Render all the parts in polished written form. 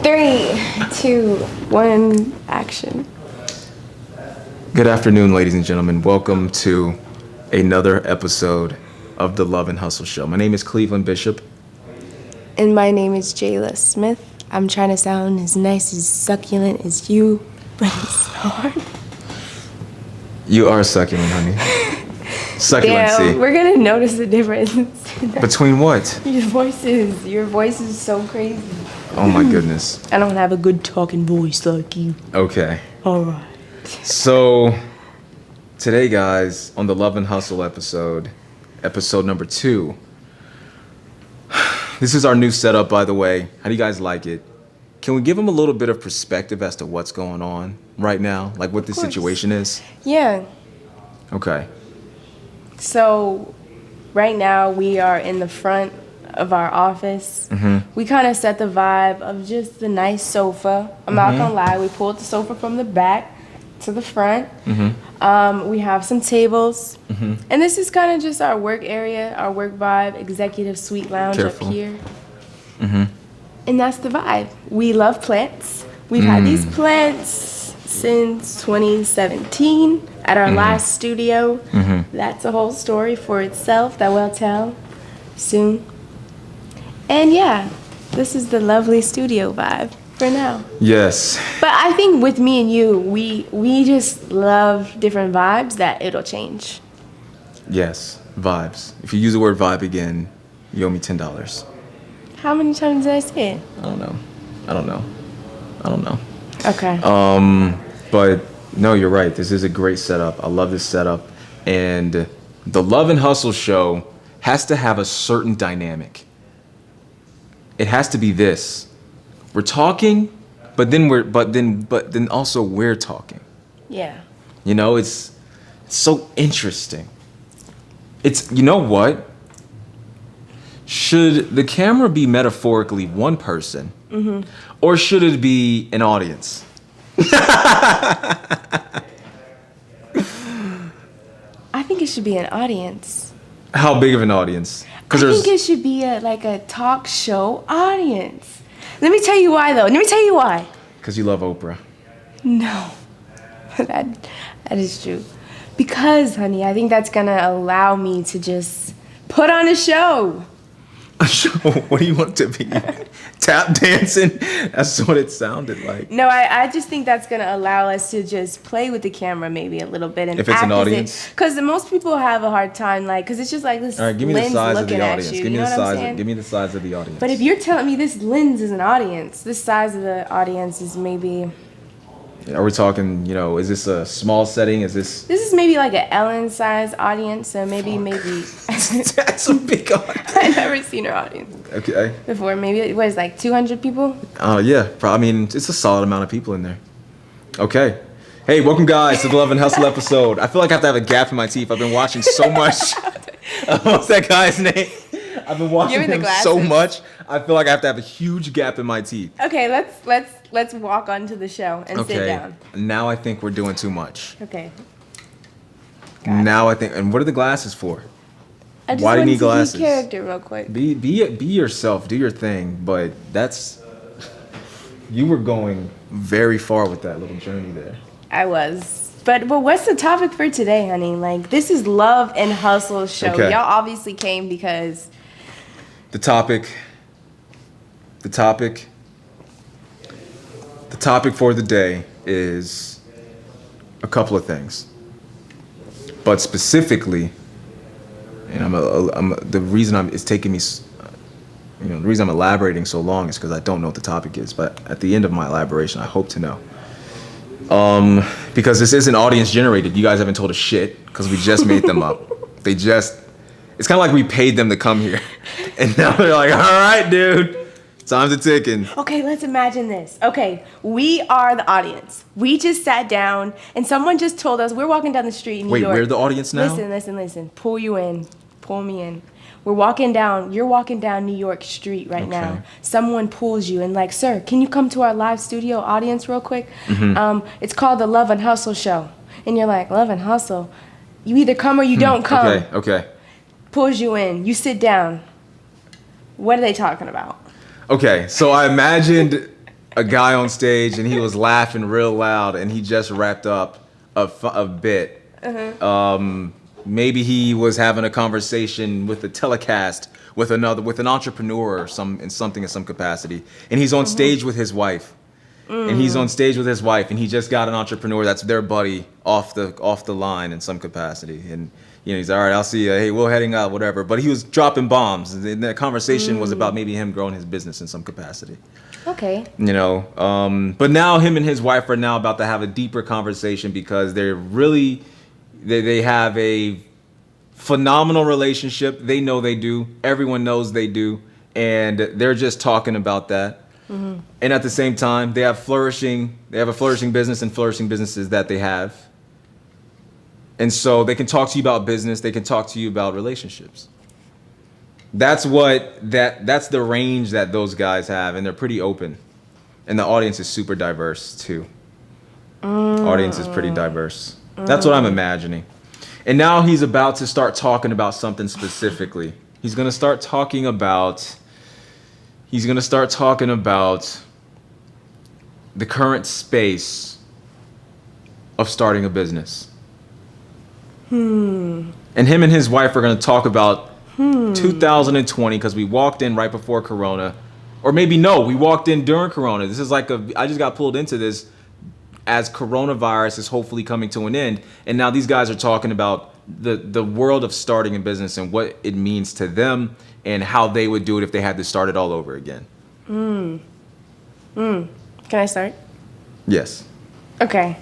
3, 2, 1, action. Good afternoon, ladies and gentlemen. Welcome to another episode of the Love and Hustle Show. My name is Cleveland Bishop. And my name is Djayla Smith. I'm trying to sound as nice, as succulent as you, but it's hard. You are succulent, honey. Succulency. Damn, we're gonna notice the difference. Between what? Your voice is so crazy. Oh my goodness. I don't have a good talking voice like you. Okay. All right. So, today, guys, on the Love and Hustle episode number 2. This is our new setup, by the way. How do you guys like it? Can we give them a little bit of perspective as to what's going on right now? Like what the situation is? Yeah. Okay. So, right now we are in the front of our office. Mm-hmm. We kind of set the vibe of just the nice sofa. I'm not gonna lie, we pulled the sofa from the back to the front. Mm-hmm. We have some tables. Mm-hmm. And this is kind of just our work area, our work vibe, executive suite lounge Careful. up here. Mm-hmm. And that's the vibe. We love plants. We've had these plants since 2017 at our last studio. That's a whole story for itself that we'll tell soon. And yeah, this is the lovely studio vibe for now. Yes. But I think with me and you, we just love different vibes that it'll change. Yes. Vibes. If you use the word vibe again, you owe me $10. How many times did I say it? I don't know. Okay. But no, you're right. This is a great setup. I love this setup. And the Love and Hustle show has to have a certain dynamic. It has to be this. We're talking, but then also we're talking. Yeah. You know, it's so interesting. It's, you know what? Should the camera be metaphorically one person, or should it be an audience? I think it should be an audience. How big of an audience? I think it should be a talk show audience. Let me tell you why, though. Let me tell you why. Because you love Oprah. No. that is true. Because, honey, I think that's going to allow me to just put on a show. A show? What do you want it to be? Tap dancing? That's what it sounded like. No, I just think that's going to allow us to just play with the camera maybe a little bit. And if it's an audience? Because most people have a hard time, because it's just like this. All right, give me the size of the audience. You, give me the size of the audience. But if you're telling me this lens is an audience, this size of the audience is maybe... Are we talking, is this a small setting? Is this... This is maybe like an Ellen-sized audience, so maybe... That's a big audience. I've never seen her audience. Okay. Before, maybe, what is it, like 200 people? Yeah. I mean, it's a solid amount of people in there. Okay. Hey, welcome, guys, to the Love and Hustle episode. I feel like I have to have a gap in my teeth. I've been watching so much. What's that guy's name? I've been watching him so much. I feel like I have to have a huge gap in my teeth. Okay, let's walk onto the show and sit down. Now I think we're doing too much. Okay. Now I think, and what are the glasses for? I just Why do you wanted need to glasses? be character real quick. Be yourself. Do your thing. But you were going very far with that little journey there. I was. But what's the topic for today, honey? Like, this is Love and Hustle show. Okay. Y'all obviously came because... The topic for the day is a couple of things. But specifically, and the reason it's taking me, the reason I'm elaborating so long is because I don't know what the topic is. But at the end of my elaboration, I hope to know. Because this isn't audience generated. You guys haven't told us shit because we just made them up. It's kind of like we paid them to come here. And now they're like, all right, dude, time's a ticking. Okay, let's imagine this. Okay, we are the audience. We just sat down and someone just told us, we're walking down the street in New York. Wait, we're the audience now? Listen. Pull you in. Pull me in. You're walking down New York Street right now. Someone pulls you and like, sir, can you come to our live studio audience real quick? It's called the Love and Hustle show. And you're like, Love and Hustle? You either come or you don't come. Okay. Pulls you in. You sit down. What are they talking about? Okay, so I imagined a guy on stage, and he was laughing real loud, and he just wrapped up a bit. Maybe he was having a conversation with a telecast with an entrepreneur or in some capacity, and he's on stage with his wife. And he's on stage with his wife, and he just got an entrepreneur that's their buddy off the line in some capacity. And he's all right. I'll see you. Hey, we're heading out, whatever. But he was dropping bombs, and that conversation was about maybe him growing his business in some capacity. Okay. But now him and his wife are now about to have a deeper conversation because they have a phenomenal relationship. They know they do. Everyone knows they do, and they're just talking about that. And at the same time, they have a flourishing business and flourishing businesses that they have. And so they can talk to you about business, they can talk to you about relationships. That's the range that those guys have, and they're pretty open. And the audience is super diverse too. Audience is pretty diverse. That's what I'm imagining. And now he's about to start talking about something specifically. He's going to start talking about the current space of starting a business. And him and his wife are going to talk about 2020 because we walked in right before Corona. Or maybe no, we walked in during Corona. This is I just got pulled into this as coronavirus is hopefully coming to an end. And now these guys are talking about the world of starting a business and what it means to them and how they would do it if they had to start it all over again. Can I start? Yes. Okay.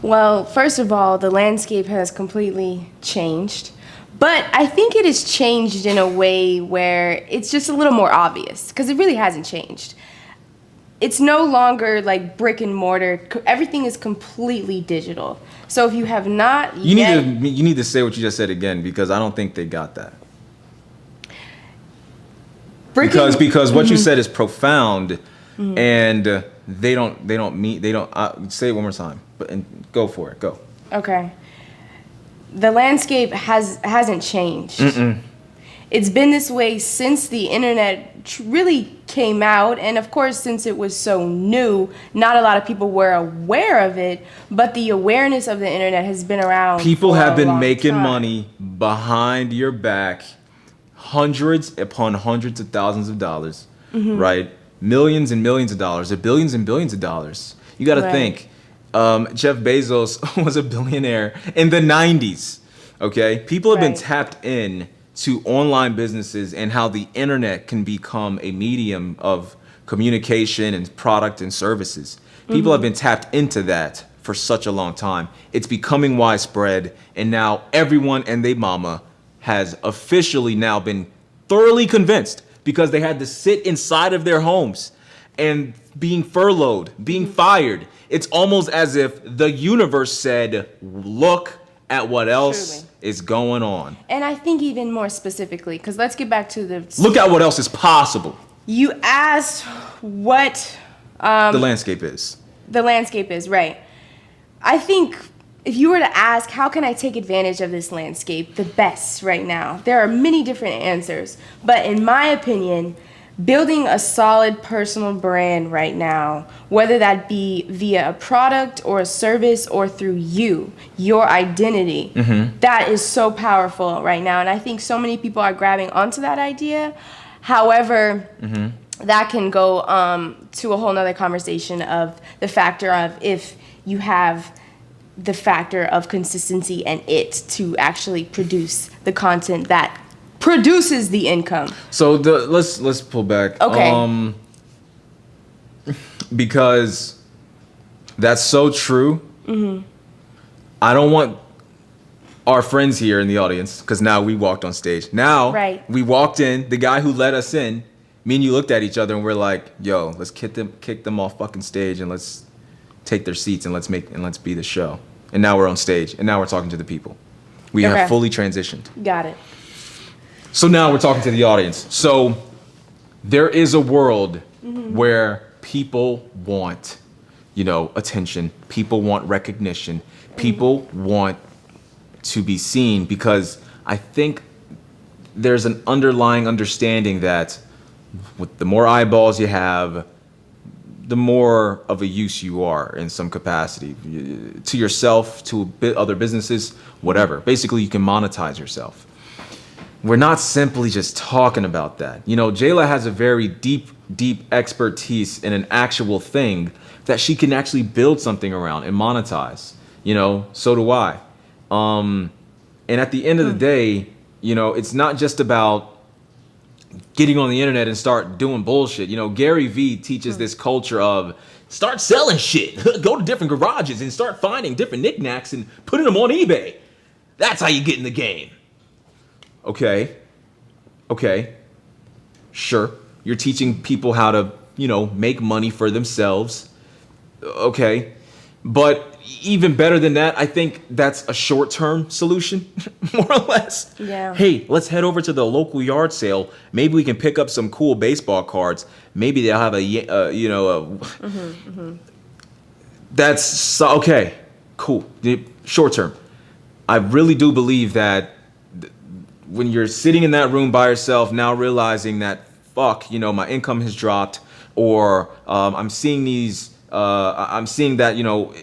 Well, first of all, the landscape has completely changed. But I think it has changed in a way where it's just a little more obvious, because it really hasn't changed. It's no longer like brick and mortar. Everything is completely digital. So if you have not you need to say what you just said again, because I don't think they got that. Because what you said is profound, and they don't say it one more time, and go for it. Go. Okay. The landscape hasn't changed. It's been this way since the internet really came out, and of course, since it was so new, not a lot of people were aware of it, but the awareness of the internet has been around. People have been long making time. money behind your back, hundreds upon hundreds of thousands of dollars, right? Millions and millions of dollars, or billions and billions of dollars. You got to think, Jeff Bezos was a billionaire in the 90s, okay? People have been tapped in to online businesses and how the internet can become a medium of communication and product and services. People have been tapped into that for such a long time. It's becoming widespread, and now everyone and their mama has officially now been thoroughly convinced, because they had to sit inside of their homes and being furloughed, being fired. It's almost as if the universe said, look at what else is going on. And I think even more specifically, because let's get back to look at what else is possible. You asked what the landscape is. The landscape is, right. I think if you were to ask, how can I take advantage of this landscape the best right now? There are many different answers. But in my opinion, building a solid personal brand right now, whether that be via a product or a service or through your identity, that is so powerful right now. And I think so many people are grabbing onto that idea. However, that can go to a whole nother conversation of the factor of if you have the factor of consistency and it to actually produce the content that produces the income. So let's pull back. Okay. Because that's so true. I don't want our friends here in the audience, because now we walked on stage. Now we walked in, the guy who let us in, me and you looked at each other and we're like, yo, let's kick them off fucking stage and let's take their seats and let's be the show. And now we're on stage and now we're talking to the people. We have fully transitioned. Got it. So now we're talking to the audience. So there is a world where people want, attention. People want recognition. People want to be seen, because I think there's an underlying understanding that with the more eyeballs you have, the more of a use you are in some capacity to yourself, to other businesses, whatever. Basically, you can monetize yourself. We're not simply just talking about that. You know, Djayla has a very deep expertise in an actual thing that she can actually build something around and monetize. You know, so do I. And at the end of the day, you know, it's not just about getting on the internet and start doing bullshit. You know, Gary Vee teaches this culture of start selling shit. Go to different garages and start finding different knickknacks and putting them on eBay. That's how you get in the game. Okay. Sure. You're teaching people how to, you know, make money for themselves. Okay. But even better than that, I think that's a short-term solution, more or less. Yeah. Hey, let's head over to the local yard sale. Maybe we can pick up some cool baseball cards. Maybe they'll have That's okay. Cool. Short term. I really do believe that when you're sitting in that room by yourself, now realizing that, fuck, you know, my income has dropped, or I'm seeing that, you know,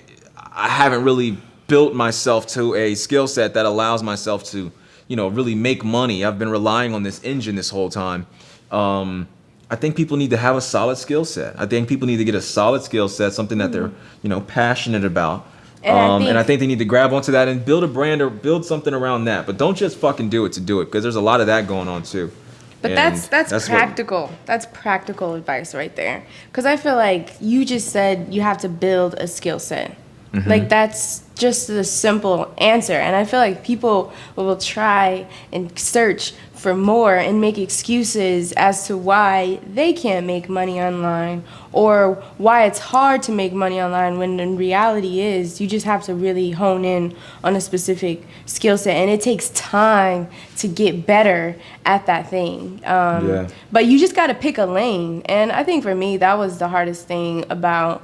I haven't really built myself to a skill set that allows myself to, you know, really make money. I've been relying on this engine this whole time. I think people need to have a solid skill set. I think people need to get a solid skill set, something that they're, you know, passionate about. And I think they need to grab onto that and build a brand or build something around that. But don't just fucking do it to do it, because there's a lot of that going on too. But that's practical. That's practical advice right there. Because I feel like you just said you have to build a skill set. Mm-hmm. Like, that's just the simple answer. And I feel like people will try and search for more and make excuses as to why they can't make money online, or why it's hard to make money online, when in reality is you just have to really hone in on a specific skill set, and it takes time to get better at that thing. But you just got to pick a lane. And I think for me, that was the hardest thing about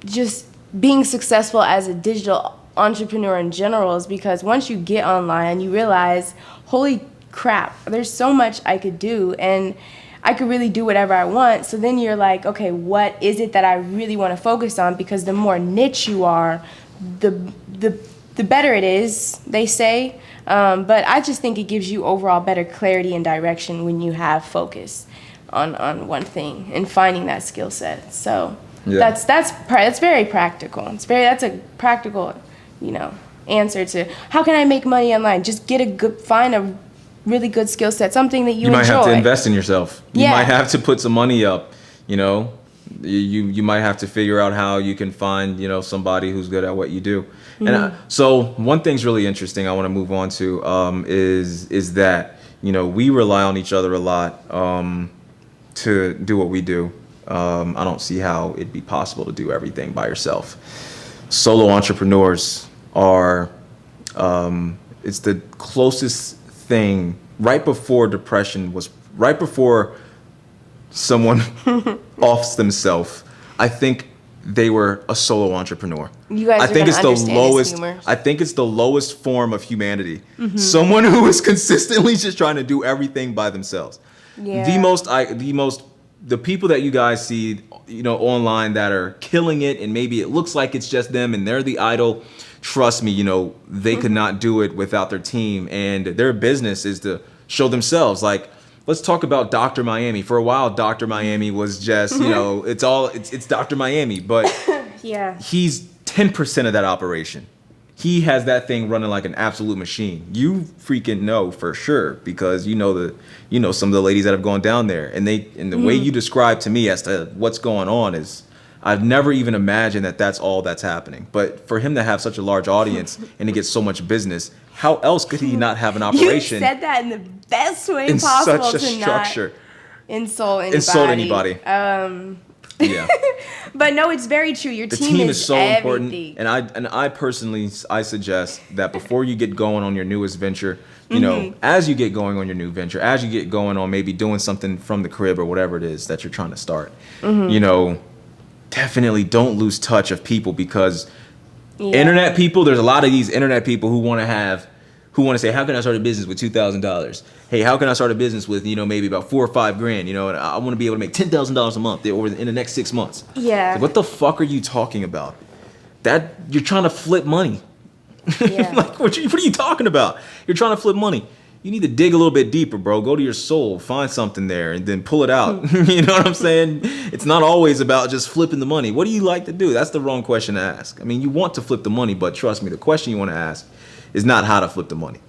just being successful as a digital entrepreneur in general, is because once you get online, you realize, holy crap, there's so much I could do, and I could really do whatever I want. So then you're like, okay, what is it that I really want to focus on? Because the more niche you are, the better it is, they say. But I just think it gives you overall better clarity and direction when you have focus on one thing and finding that skill set. So that's very practical. That's a practical, you know, answer to how can I make money online. Just find a really good skill set, something that you enjoy. You might have to invest in yourself. You might have to put some money up, you know. You might have to figure out how you can find, you know, somebody who's good at what you do. Mm-hmm. And so one thing's really interesting I want to move on to is that, you know, we rely on each other a lot to do what we do. I don't see how it'd be possible to do everything by yourself. Solo entrepreneurs are, it's the closest thing right before someone offs themselves. I think they were a solo entrepreneur. You guys I think it's the lowest. I think it's the lowest form of humanity. Mm-hmm. Someone who is consistently just trying to do everything by themselves. Yeah. The people that you guys see, you know, online that are killing it, and maybe it looks like it's just them and they're the idol. Trust me, you know, they could not do it without their team, and their business is to show themselves. Like, let's talk about Dr. Miami. For a while, Dr. Miami was just, you know, it's Dr. Miami, but he's 10% of that operation. He has that thing running like an absolute machine. You freaking know for sure, because you know some of the ladies that have gone down there, and the way you describe to me as to what's going on is, I've never even imagined that that's all that's happening. But for him to have such a large audience and to get so much business, how else could he not have an operation? You said that in the best way possible, such a structure. Insult anybody. Yeah. But no, it's very true. Your team is so everything. important. And I personally suggest that before you get going on your newest venture, you know, as you get going on your new venture, as you get going on maybe doing something from the crib or whatever it is that you're trying to start, you know, definitely don't lose touch of people, because internet people, there's a lot of these internet people who who want to say, how can I start a business with $2,000? Hey, how can I start a business with, maybe about 4 or 5 grand, and I want to be able to make $10,000 a month or in the next 6 months. Yeah. Like, what the fuck are you talking about? That you're trying to flip money. Yeah. Like, what are you talking about? You're trying to flip money. You need to dig a little bit deeper, bro. Go to your soul, find something there, and then pull it out. You know what I'm saying? It's not always about just flipping the money. What do you like to do? That's the wrong question to ask. I mean, you want to flip the money, but trust me, the question you want to ask is not how to flip the money.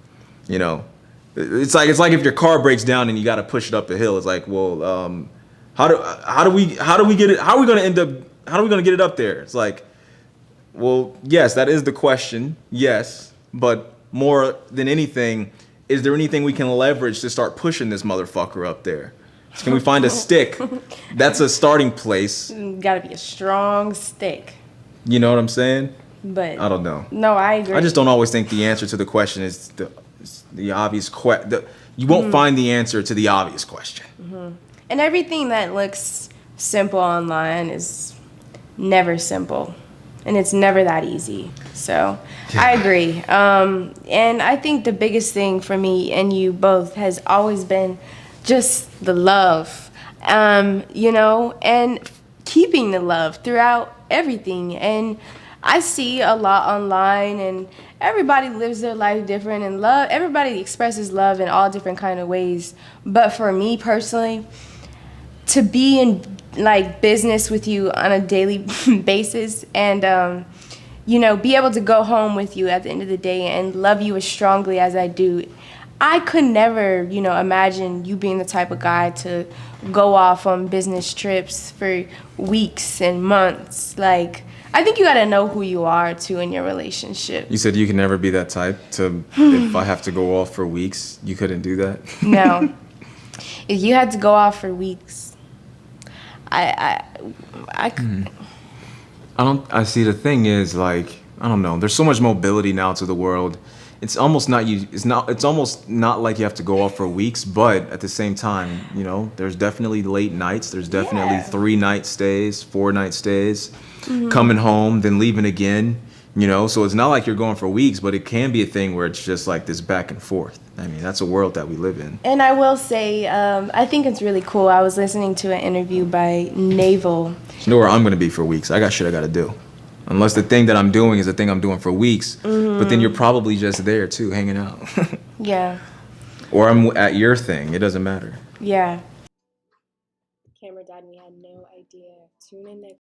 It's like if your car breaks down and you got to push it up a hill. It's like, well, how do we get it? How are we going to get it up there? It's like, well, yes, that is the question. Yes, but more than anything, is there anything we can leverage to start pushing this motherfucker up there? So can we find a stick? That's a starting place. Gotta be a strong stick. You know what I'm saying? But I don't know. No, I agree. I just don't always think the answer to the question is the obvious question. You won't find the answer to the obvious question. And everything that looks simple online is never simple. And it's never that easy. So I agree. And I think the biggest thing for me and you both has always been just the love, and keeping the love throughout everything. And I see a lot online, and everybody lives their life different, and everybody expresses love in all different kind of ways. But for me personally, to be in business with you on a daily basis and be able to go home with you at the end of the day and love you as strongly as I do, I could never imagine you being the type of guy to go off on business trips for weeks and months. Like, I think you got to know who you are too in your relationship. You said you can never be that type to if I have to go off for weeks, you couldn't do that? No. If you had to go off for weeks, I see. The thing is, I don't know. There's so much mobility now to the world. It's almost not like you have to go off for weeks, but at the same time, there's definitely late nights. There's definitely 3-night stays, 4-night stays, coming home, then leaving again. So it's not like you're going for weeks, but it can be a thing where it's just like this back and forth. I mean, that's a world that we live in. And I will say, I think it's really cool. I was listening to an interview by Naval. You know where I'm going to be for weeks. I got shit I got to do. Unless the thing that I'm doing is the thing I'm doing for weeks. But then you're probably just there, too, hanging out. Yeah. Or I'm at your thing. It doesn't matter. Yeah. Camera died and we had no idea. Tune in next